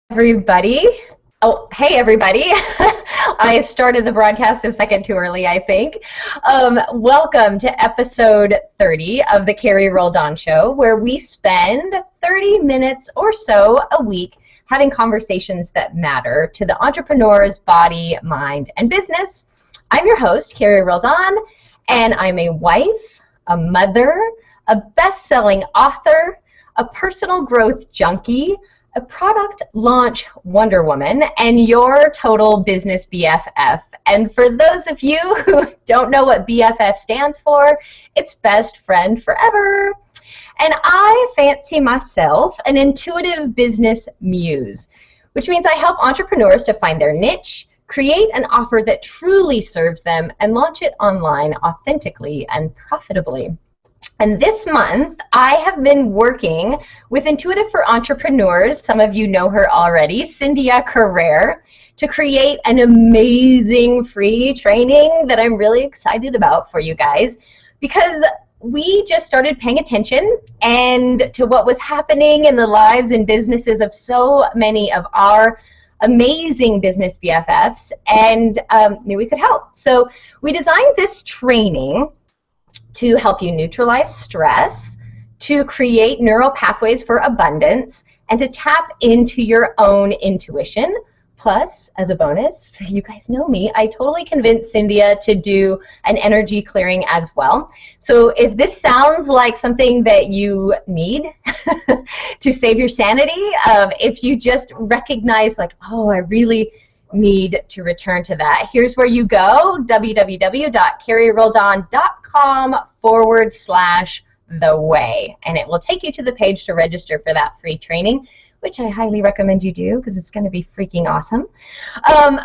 Everybody. Oh, hey, everybody. I started the broadcast a second too early, I think. Welcome to episode 30 of the Carrie Roldan show, where we spend 30 minutes or so a week having conversations that matter to the entrepreneur's body, mind, and business. I'm your host, Carrie Roldan, and I'm a wife, a mother, a best-selling author, a personal growth junkie, a product launch Wonder Woman, and your total business BFF. And for those of you who don't know what BFF stands for, it's best friend forever. And I fancy myself an intuitive business muse, which means I help entrepreneurs to find their niche, create an offer that truly serves them, and launch it online authentically and profitably. And this month, I have been working with Intuitive for Entrepreneurs, some of you know her already, Cynthia Carrere, to create an amazing free training that I'm really excited about for you guys, because we just started paying attention and to what was happening in the lives and businesses of so many of our amazing business BFFs, and knew we could help. So we designed this training to help you neutralize stress, to create neural pathways for abundance, and to tap into your own intuition. Plus, as a bonus, you guys know me, I totally convinced Cynthia to do an energy clearing as well. So if this sounds like something that you need to save your sanity, if you just recognize like, oh, I really need to return to that, here's where you go, www.carrieroldan.com/the-way, and it will take you to the page to register for that free training, which I highly recommend you do because it's going to be freaking awesome.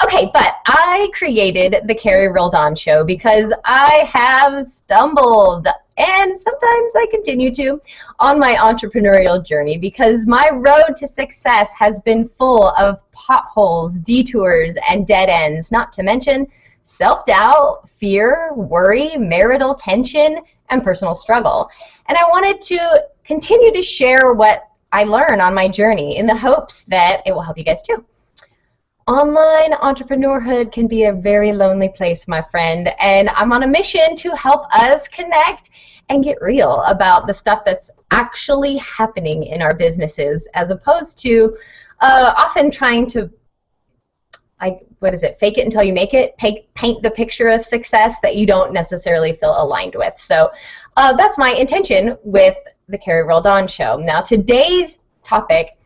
Okay, but I created the Carrie Roldan show because I have stumbled, and sometimes I continue to, on my entrepreneurial journey, because my road to success has been full of potholes, detours, and dead ends, not to mention self-doubt, fear, worry, marital tension, and personal struggle. And I wanted to continue to share what I learn on my journey in the hopes that it will help you guys too. Online entrepreneurhood can be a very lonely place, my friend, and I'm on a mission to help us connect and get real about the stuff that's actually happening in our businesses, as opposed to often trying to, fake it until you make it, paint the picture of success that you don't necessarily feel aligned with. So that's my intention with the Carrie Roldan show. Now, today's topic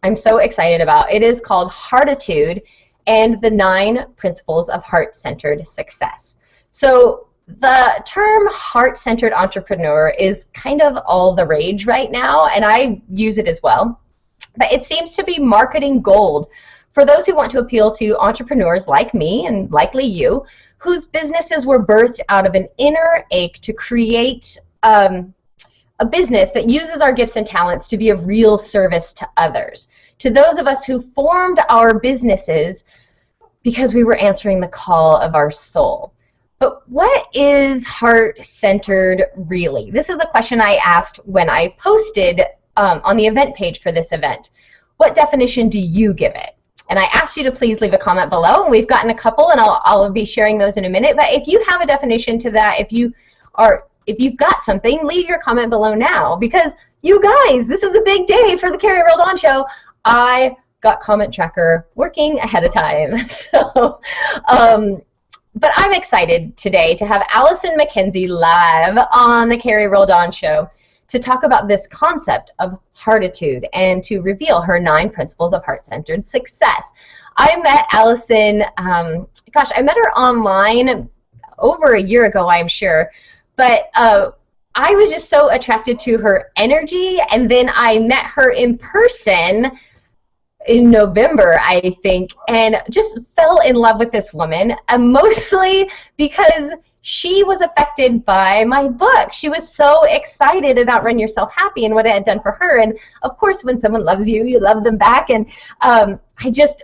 I'm so excited about. It is called Heartatude and the 9 Principles of Heart-Centered Success. So the term heart-centered entrepreneur is kind of all the rage right now, and I use it as well. But it seems to be marketing gold for those who want to appeal to entrepreneurs like me and likely you, whose businesses were birthed out of an inner ache to create a business that uses our gifts and talents to be of real service to others. To those of us who formed our businesses because we were answering the call of our soul. But what is heart-centered really? This is a question I asked when I posted on the event page for this event. What definition do you give it? And I asked you to please leave a comment below. We've gotten a couple, and I'll be sharing those in a minute. But if you have a definition to that, if you've got something, leave your comment below now, because you guys, this is a big day for the Carrie Roldan show. I got comment tracker working ahead of time. So, but I'm excited today to have Alisoun Mackenzie live on the Carrie Roldan show to talk about this concept of heartitude and to reveal her 9 principles of heart-centered success. I met Alisoun, I met her online over a year ago, I'm sure. But I was just so attracted to her energy, and then I met her in person in November, I think, and just fell in love with this woman, mostly because she was affected by my book. She was so excited about Run Yourself Happy and what it had done for her, and of course when someone loves you, you love them back, and I just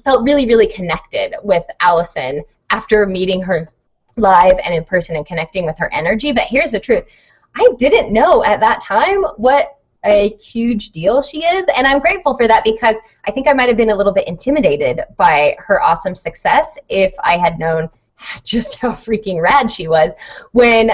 felt really, really connected with Alisoun after meeting her live and in person and connecting with her energy. But here's the truth. I didn't know at that time what a huge deal she is, and I'm grateful for that because I think I might have been a little bit intimidated by her awesome success if I had known just how freaking rad she was when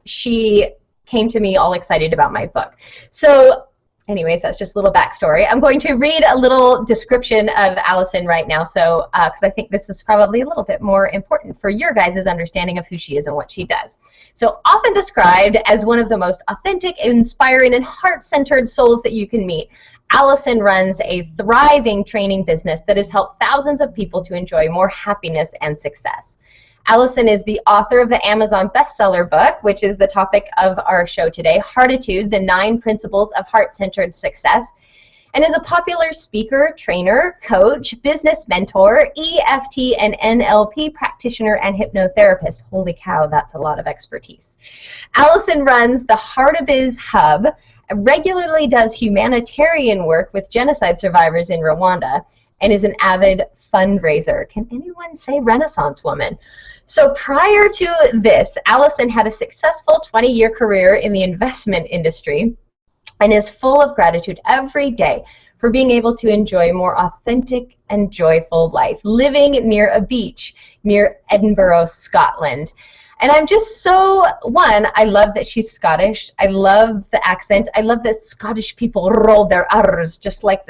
she came to me all excited about my book. So anyways, that's just a little backstory. I'm going to read a little description of Alisoun right now, so because I think this is probably a little bit more important for your guys' understanding of who she is and what she does. So, often described as one of the most authentic, inspiring, and heart-centered souls that you can meet, Alisoun runs a thriving training business that has helped thousands of people to enjoy more happiness and success. Alisoun is the author of the Amazon bestseller book, which is the topic of our show today, Heartatude, the 9 Principles of Heart-Centered Success, and is a popular speaker, trainer, coach, business mentor, EFT and NLP practitioner, and hypnotherapist. Holy cow, that's a lot of expertise. Alisoun runs the Heart of Biz Hub, regularly does humanitarian work with genocide survivors in Rwanda, and is an avid fundraiser. Can anyone say Renaissance woman? So prior to this, Alisoun had a successful 20-year career in the investment industry and is full of gratitude every day for being able to enjoy a more authentic and joyful life, living near a beach near Edinburgh, Scotland. And I'm just so, I love that she's Scottish. I love the accent. I love that Scottish people roll their R's just like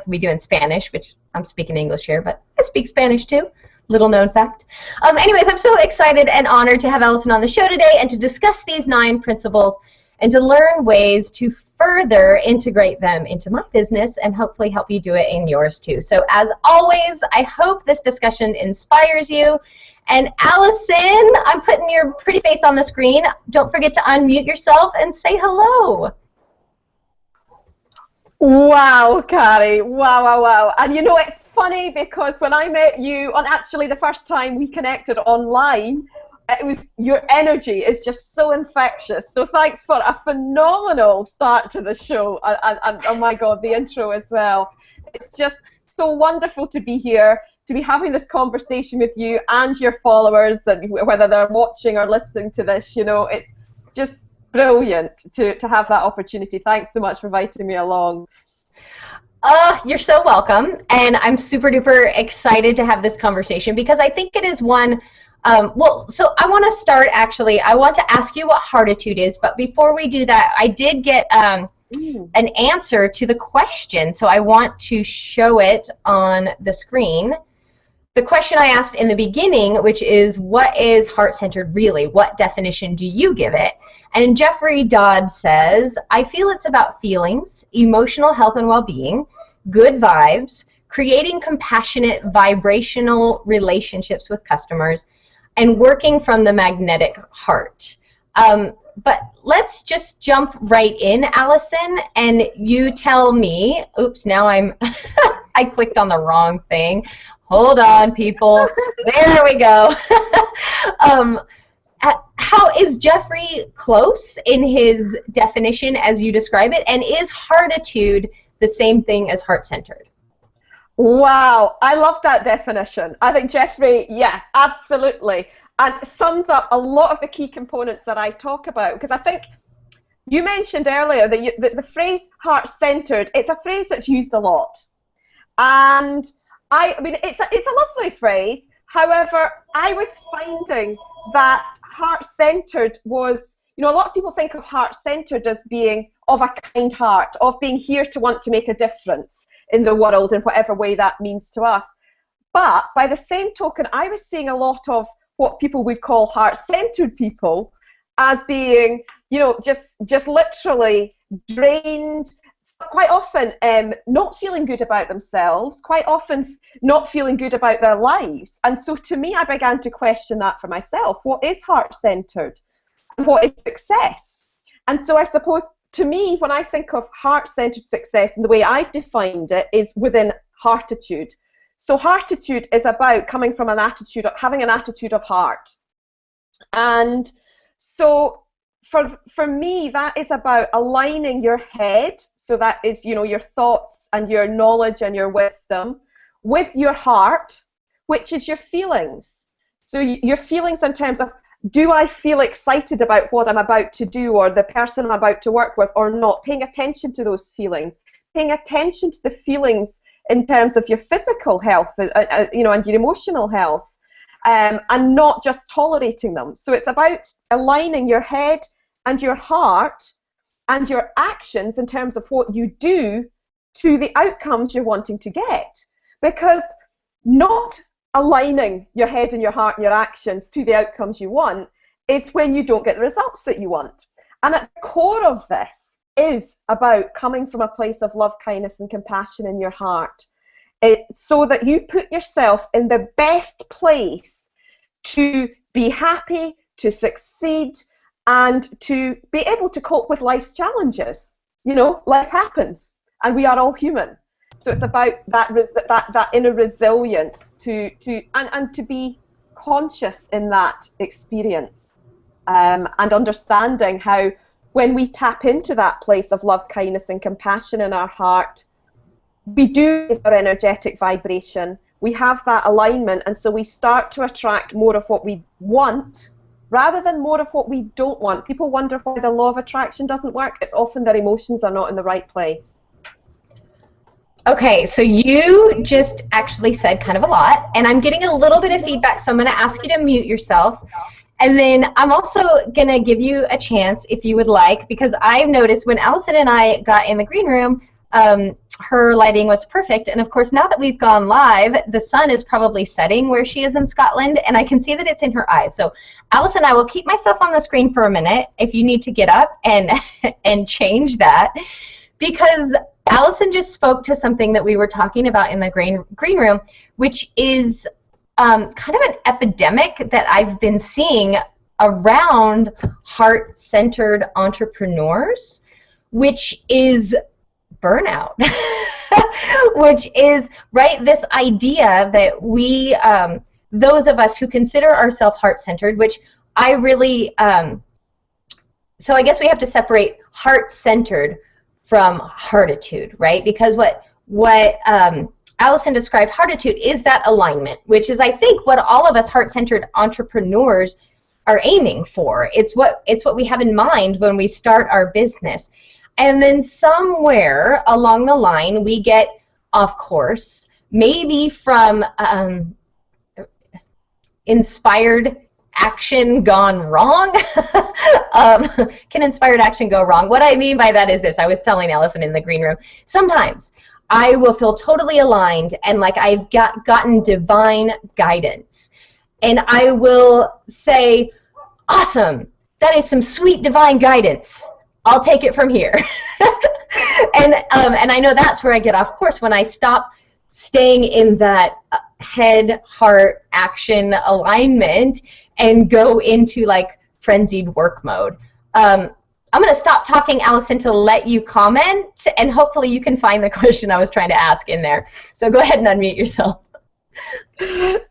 we do in Spanish, which I'm speaking English here, but I speak Spanish too. Little known fact. Anyways, I'm so excited and honored to have Alisoun on the show today and to discuss these 9 principles and to learn ways to further integrate them into my business and hopefully help you do it in yours too. So as always, I hope this discussion inspires you. And Alisoun, I'm putting your pretty face on the screen. Don't forget to unmute yourself and say hello. Wow, Carrie, wow. And you know, it's funny because when I met you, on actually the first time we connected online, it was, your energy is just so infectious. So thanks for a phenomenal start to the show. And oh my God, the intro as well. It's just so wonderful to be here, to be having this conversation with you and your followers, and whether they're watching or listening to this, you know, it's just brilliant to have that opportunity. Thanks so much for inviting me along. You're so welcome, and I'm super duper excited to have this conversation because I think it is one, so I want to start actually, I want to ask you what Heartatude is, but before we do that, I did get an answer to the question, so I want to show it on the screen. The question I asked in the beginning, which is, what is heart-centered really? What definition do you give it? And Jeffrey Dodd says, I feel it's about feelings, emotional health and well-being, good vibes, creating compassionate, vibrational relationships with customers, and working from the magnetic heart. But let's just jump right in, Alisoun, and you tell me, oops, now I clicked on the wrong thing. Hold on, people. There we go. How is Jeffrey close in his definition as you describe it? And is heartitude the same thing as heart-centered? Wow, I love that definition. I think Jeffrey, yeah, absolutely. And it sums up a lot of the key components that I talk about. Because I think you mentioned earlier that the phrase heart-centered, it's a phrase that's used a lot. And I mean, it's a lovely phrase. However, I was finding that heart-centered was, you know, a lot of people think of heart-centered as being of a kind heart, of being here to want to make a difference in the world in whatever way that means to us. But by the same token, I was seeing a lot of what people would call heart-centered people as being, you know, just literally drained, quite often not feeling good about themselves, quite often not feeling good about their lives. And so to me, I began to question that for myself. What is heart-centered? And what is success? And so I suppose, to me, when I think of heart-centered success, and the way I've defined it is within heartitude. So heartitude is about coming from an attitude, having an attitude of heart. And so for me, that is about aligning your head, so that is, you know, your thoughts and your knowledge and your wisdom, with your heart, which is your feelings. So your feelings in terms of do I feel excited about what I'm about to do or the person I'm about to work with or not? Paying attention to those feelings, paying attention to the feelings in terms of your physical health, and your emotional health, and not just tolerating them. So it's about aligning your head and your heart and your actions in terms of what you do to the outcomes you're wanting to get. Because not aligning your head and your heart and your actions to the outcomes you want is when you don't get the results that you want. And at the core of this is about coming from a place of love, kindness, and compassion in your heart, so that you put yourself in the best place to be happy, to succeed, and to be able to cope with life's challenges. You know, life happens, and we are all human. So it's about that inner resilience and to be conscious in that experience, and understanding how when we tap into that place of love, kindness, and compassion in our heart, we do raise our energetic vibration. We have that alignment, and so we start to attract more of what we want rather than more of what we don't want. People wonder why the law of attraction doesn't work. It's often their emotions are not in the right place. Okay, so you just actually said kind of a lot, and I'm getting a little bit of feedback, so I'm going to ask you to mute yourself. And then I'm also going to give you a chance, if you would like, because I've noticed when Alisoun and I got in the green room, her lighting was perfect. And of course, now that we've gone live, the sun is probably setting where she is in Scotland, and I can see that it's in her eyes. So Alisoun, I will keep myself on the screen for a minute if you need to get up and change that, because Alisoun just spoke to something that we were talking about in the green room, which is kind of an epidemic that I've been seeing around heart-centered entrepreneurs, which is burnout, which is, right, this idea that we, those of us who consider ourselves heart-centered, which I really, so I guess we have to separate heart-centered from heartitude, right? Because what Alisoun described heartitude is that alignment, which is, I think, what all of us heart-centered entrepreneurs are aiming for. It's what we have in mind when we start our business. And then somewhere along the line, we get off course, maybe from inspired action gone wrong. Can inspired action go wrong? What I mean by that is this. I was telling Alisoun in the green room, sometimes I will feel totally aligned and like I've gotten divine guidance. And I will say, awesome, that is some sweet divine guidance. I'll take it from here. and I know that's where I get off course, when I stop staying in that head, heart, action alignment and go into like frenzied work mode. I'm going to stop talking, Alisoun, to let you comment, and hopefully you can find the question I was trying to ask in there. So go ahead and unmute yourself.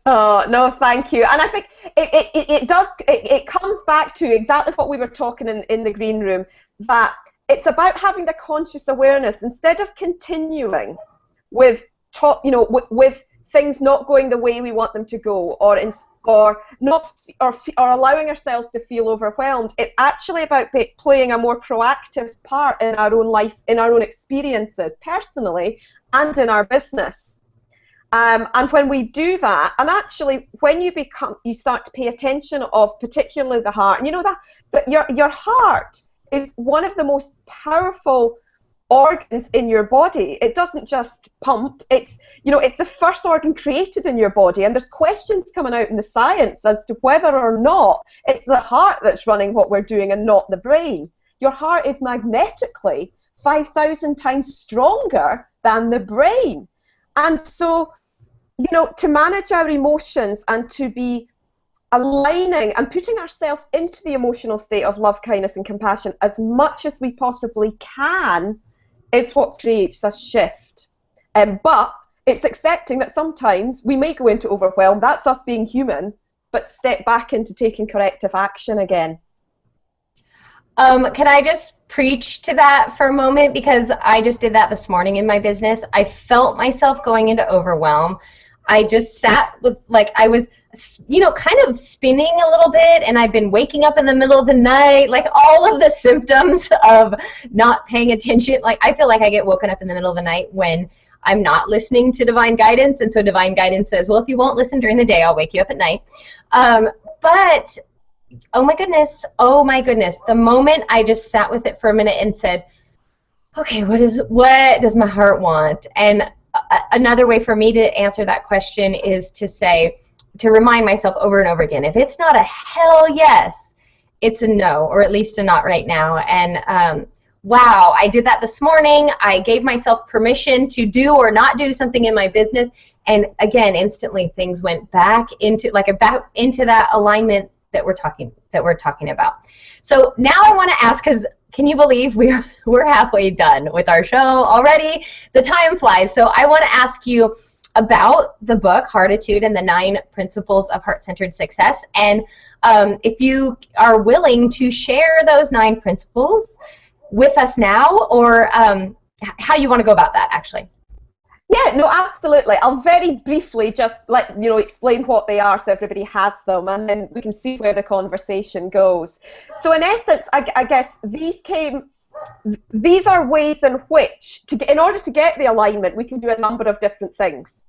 Oh, no, thank you. And I think it comes back to exactly what we were talking in the green room, that it's about having the conscious awareness instead of continuing with things not going the way we want them to go, or allowing ourselves to feel overwhelmed. It's actually about playing a more proactive part in our own life, in our own experiences, personally, and in our business. And when we do that, and actually when you start to pay attention of particularly the heart, and you know that your heart is one of the most powerful organs in your body. It doesn't just pump. It's the first organ created in your body, and there's questions coming out in the science as to whether or not it's the heart that's running what we're doing and not the brain. Your heart is magnetically 5,000 times stronger than the brain. And so, to manage our emotions and to be aligning and putting ourselves into the emotional state of love, kindness, and compassion as much as we possibly can is what creates a shift. But it's accepting that sometimes we may go into overwhelm. That's us being human, but step back into taking corrective action again. Can I just preach to that for a moment? Because I just did that this morning in my business. I felt myself going into overwhelm. I just sat with, like, I was, kind of spinning a little bit, and I've been waking up in the middle of the night, like all of the symptoms of not paying attention. Like, I feel like I get woken up in the middle of the night when I'm not listening to divine guidance, and so divine guidance says, well, if you won't listen during the day, I'll wake you up at night. But oh my goodness, the moment I just sat with it for a minute and said, okay, what does my heart want? And another way for me to answer that question is to remind myself over and over again, if it's not a hell yes, it's a no, or at least a not right now. And wow, I did that this morning. I gave myself permission to do or not do something in my business, and again, instantly things went back into that alignment that we're talking about. So now I want to ask, because can you believe we're halfway done with our show already? The time flies. So I want to ask you about the book, Heartatude and the 9 Principles of Heart-Centered Success. And if you are willing to share those 9 principles with us now, or how you want to go about that, actually. Yeah, no, absolutely. I'll very briefly just explain what they are so everybody has them, and then we can see where the conversation goes. So in essence, I guess these are ways in which, in order to get the alignment, we can do a number of different things.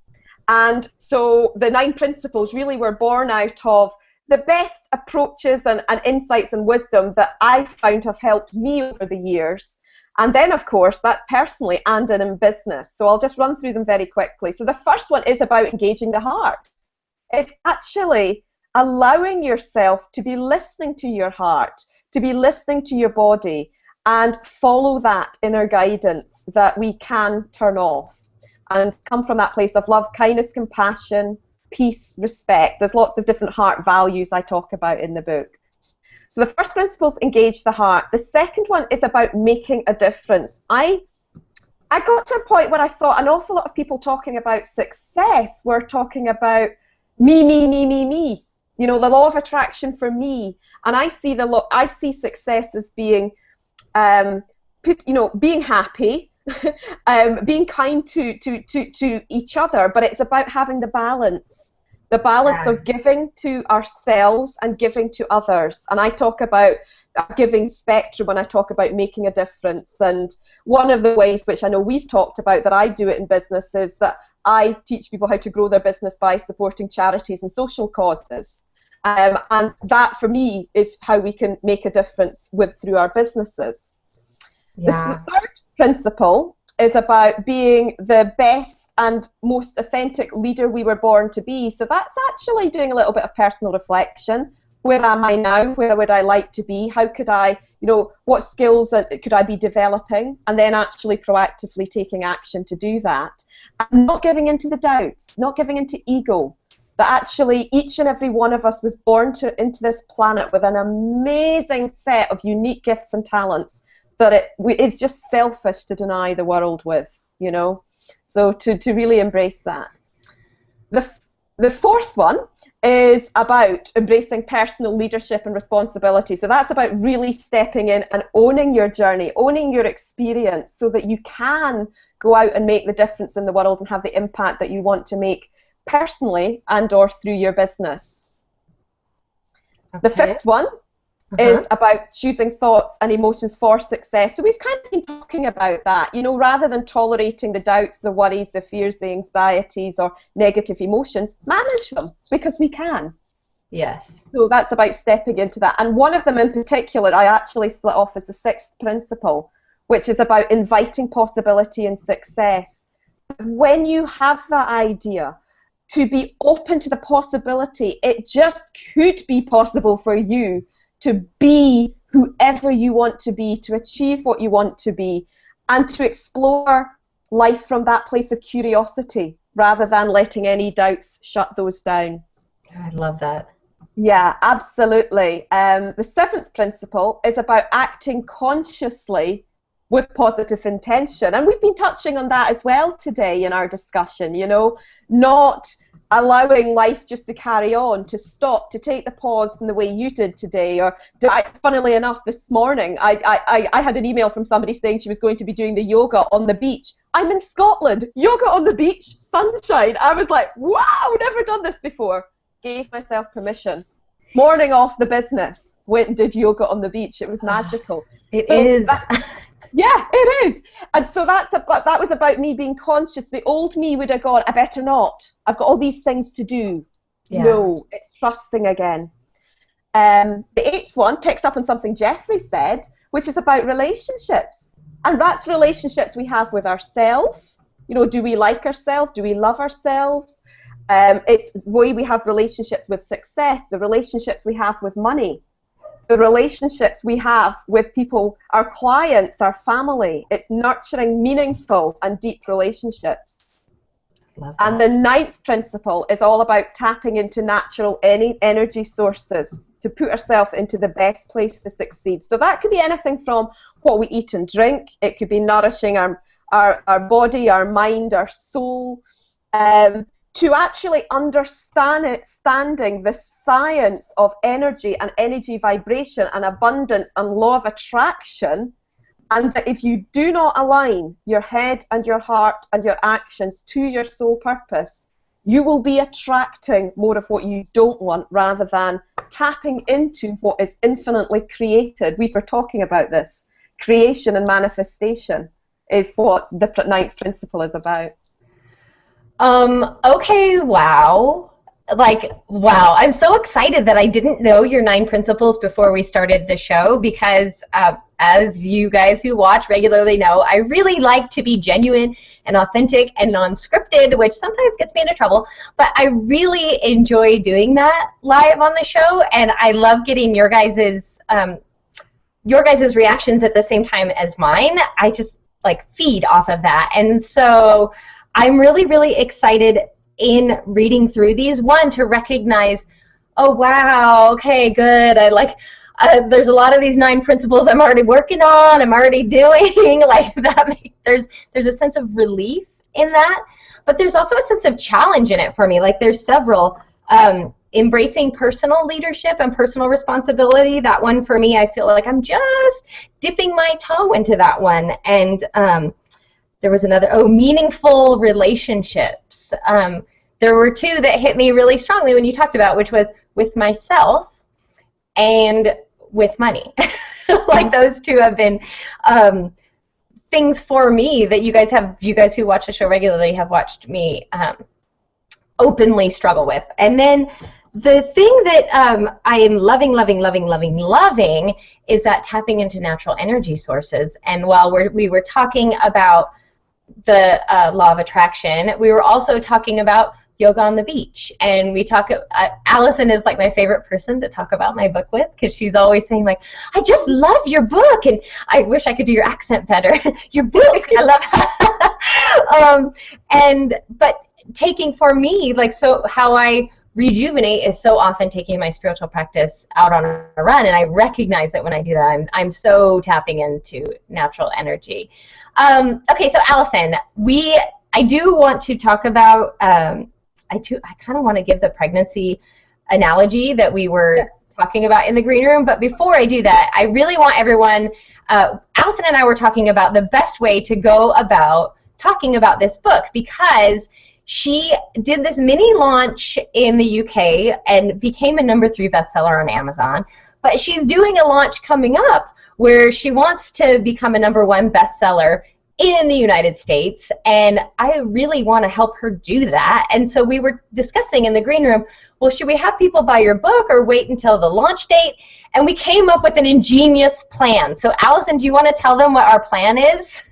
And so the 9 principles really were born out of the best approaches and insights and wisdom that I've found have helped me over the years. And then, of course, that's personally and in business. So I'll just run through them very quickly. So the first one is about engaging the heart. It's actually allowing yourself to be listening to your heart, to be listening to your body, and follow that inner guidance that we can turn off and come from that place of love, kindness, compassion, peace, respect. There's lots of different heart values I talk about in the book. So the first principle is engage the heart. The second one is about making a difference. I got to a point where I thought an awful lot of people talking about success were talking about me, me, me, me, me. You know, the law of attraction for me. And I see success as being, being happy, being kind to each other, but it's about having the balance. The balance of giving to ourselves and giving to others. And I talk about a giving spectrum when I talk about making a difference. And one of the ways, which I know we've talked about, that I do it in business is that I teach people how to grow their business by supporting charities and social causes. And that, for me, is how we can make a difference through our businesses. Yeah. The third principle is about being the best and most authentic leader we were born to be. So that's actually doing a little bit of personal reflection. Where am I now? Where would I like to be? How could I, what skills could I be developing? And then actually proactively taking action to do that. And not giving into the doubts, not giving into ego. That actually each and every one of us was born into this planet with an amazing set of unique gifts and talents that it's just selfish to deny the world with, So to really embrace that. The fourth one is about embracing personal leadership and responsibility. So that's about really stepping in and owning your journey, owning your experience, so that you can go out and make the difference in the world and have the impact that you want to make personally and or through your business. Okay. The fifth one is about choosing thoughts and emotions for success. So we've kind of been talking about that, rather than tolerating the doubts, the worries, the fears, the anxieties, or negative emotions, manage them, because we can. Yes. So that's about stepping into that. And one of them in particular, I actually split off as the 6th principle, which is about inviting possibility and success. When you have that idea, to be open to the possibility, it just could be possible for you to be whoever you want to be, to achieve what you want to be, and to explore life from that place of curiosity rather than letting any doubts shut those down. I love that. Yeah, absolutely. The 7th principle is about acting consciously with positive intention. And we've been touching on that as well today in our discussion, not allowing life just to carry on, to stop, to take the pause in the way you did today. Or funnily enough, this morning, I had an email from somebody saying she was going to be doing the yoga on the beach. I'm in Scotland. Yoga on the beach? sunshine. I was like, wow, never done this before. Gave myself permission. Morning off the business, went and did yoga on the beach. It was magical. It is. Yeah, it is. And so that was about me being conscious. The old me would have gone, I better not. I've got all these things to do. Yeah. No, it's trusting again. The 8th one picks up on something Jeffrey said, which is about relationships. And that's relationships we have with ourselves. You know, do we like ourselves? Do we love ourselves? It's the way we have relationships with success, the relationships we have with money, the relationships we have with people, our clients, our family. It's nurturing meaningful and deep relationships. And the 9th principle is all about tapping into natural energy sources to put ourselves into the best place to succeed. So that could be anything from what we eat and drink. It could be nourishing our body, our mind, our soul, to actually understanding the science of energy and energy vibration and abundance and law of attraction, and that if you do not align your head and your heart and your actions to your soul purpose, you will be attracting more of what you don't want rather than tapping into what is infinitely created. We were talking about this. Creation and manifestation is what the 9th principle is about. Okay, wow. Like, wow. I'm so excited that I didn't know your 9 principles before we started the show because, as you guys who watch regularly know, I really like to be genuine and authentic and non-scripted, which sometimes gets me into trouble, but I really enjoy doing that live on the show, and I love getting your guys's reactions at the same time as mine. I just, like, feed off of that, and so I'm really, really excited in reading through these. One, to recognize, oh, wow, okay, good. There's a lot of these 9 principles I'm already working on, I'm already doing. Like that, there's a sense of relief in that, but there's also a sense of challenge in it for me. Like there's several. Embracing personal leadership and personal responsibility. That one for me, I feel like I'm just dipping my toe into that one. And there was another, meaningful relationships. There were 2 that hit me really strongly when you talked about, which was with myself and with money. Like those 2 have been things for me that you guys who watch the show regularly have watched me openly struggle with. And then the thing that I am loving is that tapping into natural energy sources. And while we were talking about the law of attraction, we were also talking about yoga on the beach, and we talk. Allison is like my favorite person to talk about my book with because she's always saying like, "I just love your book," and I wish I could do your accent better. Your book, I love. But taking for me, like, so how I rejuvenate is so often taking my spiritual practice out on a run, and I recognize that when I do that, I'm so tapping into natural energy. Okay, so Allison, I do want to talk about. I kind of want to give the pregnancy analogy that we were talking about in the green room, but before I do that, I really want everyone. Allison and I were talking about the best way to go about talking about this book because she did this mini launch in the UK and became a #3 bestseller on Amazon. But she's doing a launch coming up where she wants to become a #1 bestseller in the United States, and I really want to help her do that. And so we were discussing in the green room, well, should we have people buy your book or wait until the launch date? And we came up with an ingenious plan. So Allison, do you want to tell them what our plan is?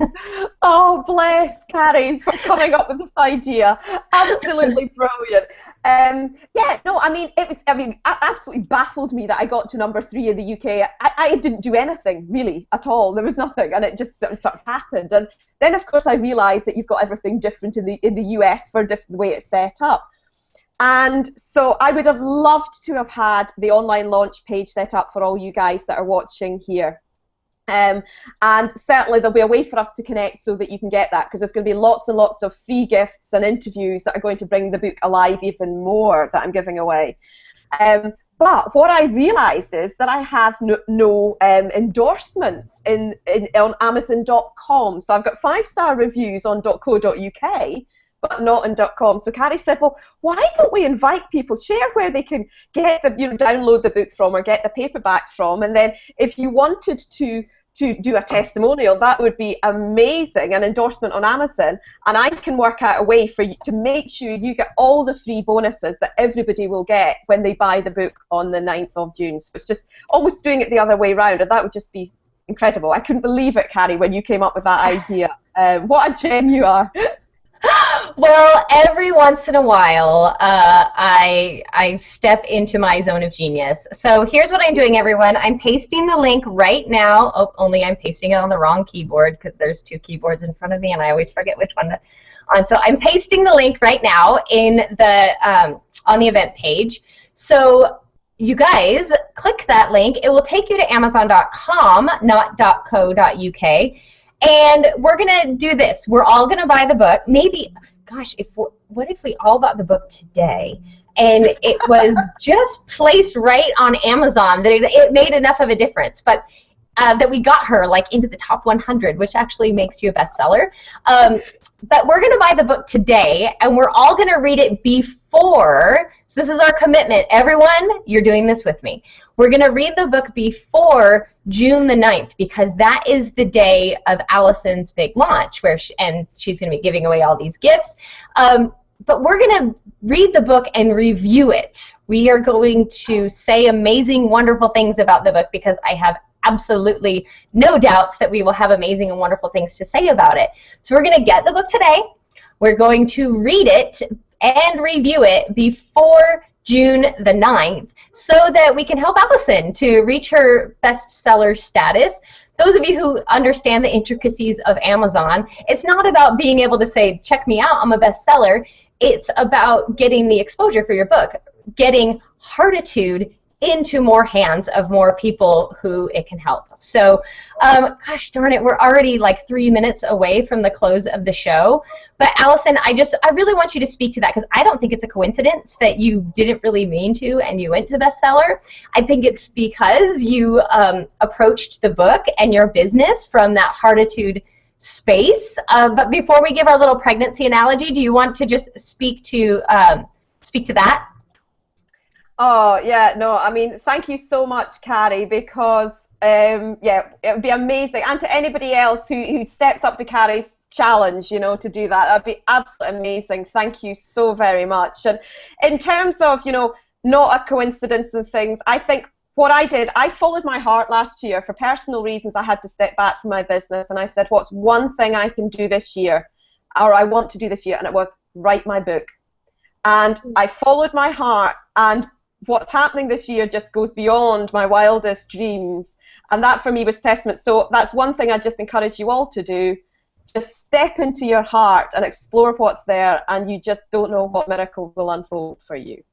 Oh, bless Carrie for coming up with this idea. Absolutely brilliant. It absolutely baffled me that I got to #3 in the UK. I didn't do anything really at all. There was nothing, and it just sort of happened. And then, of course, I realised that you've got everything different in the US for the way it's set up. And so I would have loved to have had the online launch page set up for all you guys that are watching here. And certainly there'll be a way for us to connect so that you can get that, because there's going to be lots and lots of free gifts and interviews that are going to bring the book alive even more that I'm giving away. But what I realised is that I have no endorsements on Amazon.com. So I've got 5-star reviews on .co.uk, but not in .com. So Carrie said, well, why don't we invite people, share where they can get the, download the book from or get the paperback from, and then if you wanted to do a testimonial, that would be amazing, an endorsement on Amazon, and I can work out a way for you to make sure you get all the free bonuses that everybody will get when they buy the book on the 9th of June. So it's just almost doing it the other way around, and that would just be incredible. I couldn't believe it, Carrie, when you came up with that idea. What a gem you are. Well, every once in a while, I step into my zone of genius. So here's what I'm doing, everyone. I'm pasting the link right now. Oh, only I'm pasting it on the wrong keyboard because there's two keyboards in front of me, and I always forget which one to on. So I'm pasting the link right now in the on the event page. So you guys click that link. It will take you to Amazon.com, not .co.uk. And we're going to do this. We're all going to buy the book. Maybe, gosh, what if we all bought the book today? And it was just placed right on Amazon that it made enough of a difference. But that we got her like into the top 100, which actually makes you a bestseller. But we're going to buy the book today, and we're all going to read it before. So this is our commitment. Everyone, you're doing this with me. We're going to read the book before June the 9th, because that is the day of Alisoun's big launch, where she's going to be giving away all these gifts. But we're going to read the book and review it. We are going to say amazing, wonderful things about the book, because I have absolutely no doubts that we will have amazing and wonderful things to say about it. So we're going to get the book today. We're going to read it and review it before June the 9th so that we can help Alisoun to reach her bestseller status. Those of you who understand the intricacies of Amazon, it's not about being able to say, check me out, I'm a bestseller. It's about getting the exposure for your book, getting Heartatude into more hands of more people who it can help. So, gosh darn it, we're already like 3 minutes away from the close of the show. But Alisoun, I really want you to speak to that, because I don't think it's a coincidence that you didn't really mean to and you went to bestseller. I think it's because you approached the book and your business from that Heartatude space. But before we give our little pregnancy analogy, do you want to just speak to that? Oh, yeah, no, I mean, thank you so much, Carrie, because, yeah, it would be amazing. And to anybody else who stepped up to Carrie's challenge, to do that, that would be absolutely amazing. Thank you so very much. And in terms of, not a coincidence and things, I think what I did, I followed my heart last year. For personal reasons, I had to step back from my business, and I said, what's one thing I can do this year, or I want to do this year? And it was write my book. And I followed my heart, and what's happening this year just goes beyond my wildest dreams, and that for me was testament. So that's one thing I just encourage you all to do. Just step into your heart and explore what's there, and you just don't know what miracle will unfold for you.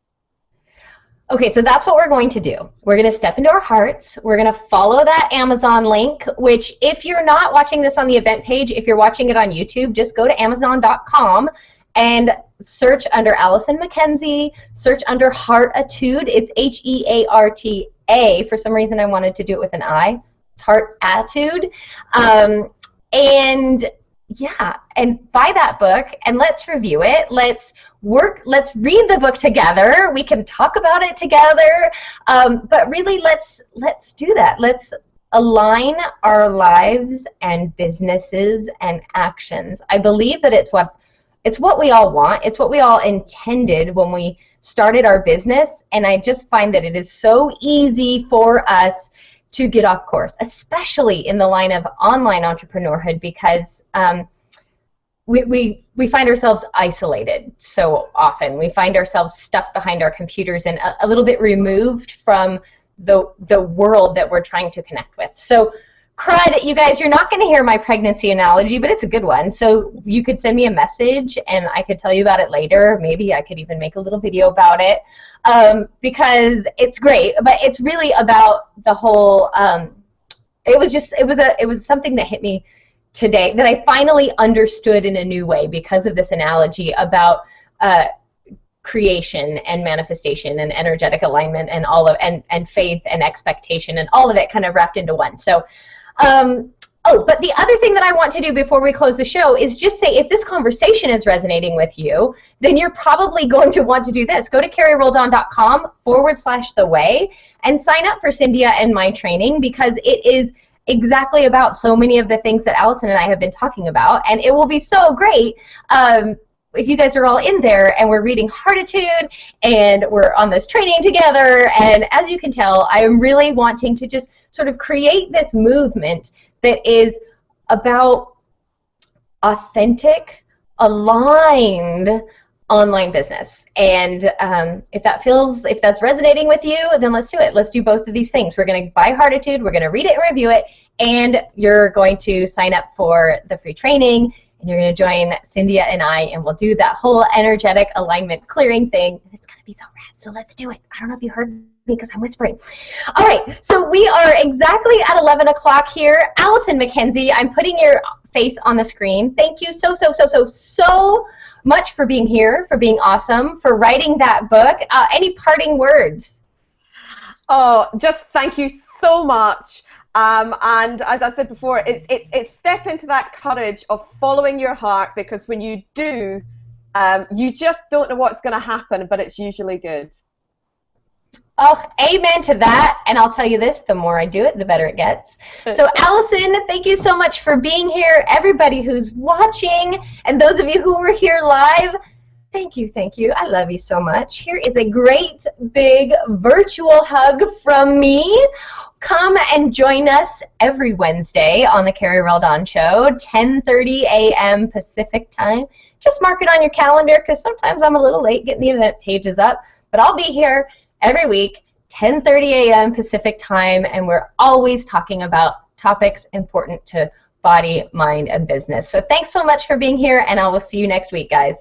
Okay, so that's what we're going to do. We're going to step into our hearts. We're going to follow that Amazon link, which if you're not watching this on the event page, if you're watching it on YouTube, just go to Amazon.com and search under Alisoun Mackenzie, search under Heartatude. It's Hearta. For some reason I wanted to do it with an I. It's Heartatude. And yeah, and buy that book and let's review it. Let's read the book together. We can talk about it together. But really let's do that. Let's align our lives and businesses and actions. I believe that it's what we all want. It's what we all intended when we started our business, and I just find that it is so easy for us to get off course, especially in the line of online entrepreneurship, because we find ourselves isolated so often. We find ourselves stuck behind our computers and a little bit removed from the world that we're trying to connect with. So crud, you guys, you're not going to hear my pregnancy analogy, but it's a good one. So you could send me a message, and I could tell you about it later. Maybe I could even make a little video about it, because it's great. But it's really about the whole. It was something that hit me today that I finally understood in a new way because of this analogy about creation and manifestation and energetic alignment and all of and faith and expectation and all of it kind of wrapped into one. So Oh, but the other thing that I want to do before we close the show is just say, if this conversation is resonating with you, then you're probably going to want to do this. Go to carrieroldan.com/the-way and sign up for Cyndia and my training, because it is exactly about so many of the things that Alisoun and I have been talking about, and it will be so great if you guys are all in there and we're reading Heartatude and we're on this training together. And as you can tell, I am really wanting to just sort of create this movement that is about authentic, aligned online business. And if that's resonating with you, then let's do it. Let's do both of these things. We're going to buy Heartatude, we're going to read it and review it, and you're going to sign up for the free training, and you're going to join Cyndia and I, and we'll do that whole energetic alignment clearing thing. It's going to be so rad, so let's do it. I don't know if you heard me because I'm whispering. All right, so we are exactly at 11 o'clock here. Alisoun Mackenzie, I'm putting your face on the screen. Thank you so much for being here, for being awesome, for writing that book. Any parting words? Oh, just thank you so much. And as I said before, it's step into that courage of following your heart, because when you do, you just don't know what's going to happen, but it's usually good. Oh, amen to that. And I'll tell you this, the more I do it, the better it gets. So Alisoun, thank you so much for being here. Everybody who's watching, and those of you who were here live, thank you, thank you. I love you so much. Here is a great big virtual hug from me. Come and join us every Wednesday on the Carrie Roldan Show, 10:30 a.m. Pacific time. Just mark it on your calendar, because sometimes I'm a little late getting the event pages up, but I'll be here every week, 10:30 a.m. Pacific time, and we're always talking about topics important to body, mind, and business. So thanks so much for being here, and I will see you next week, guys.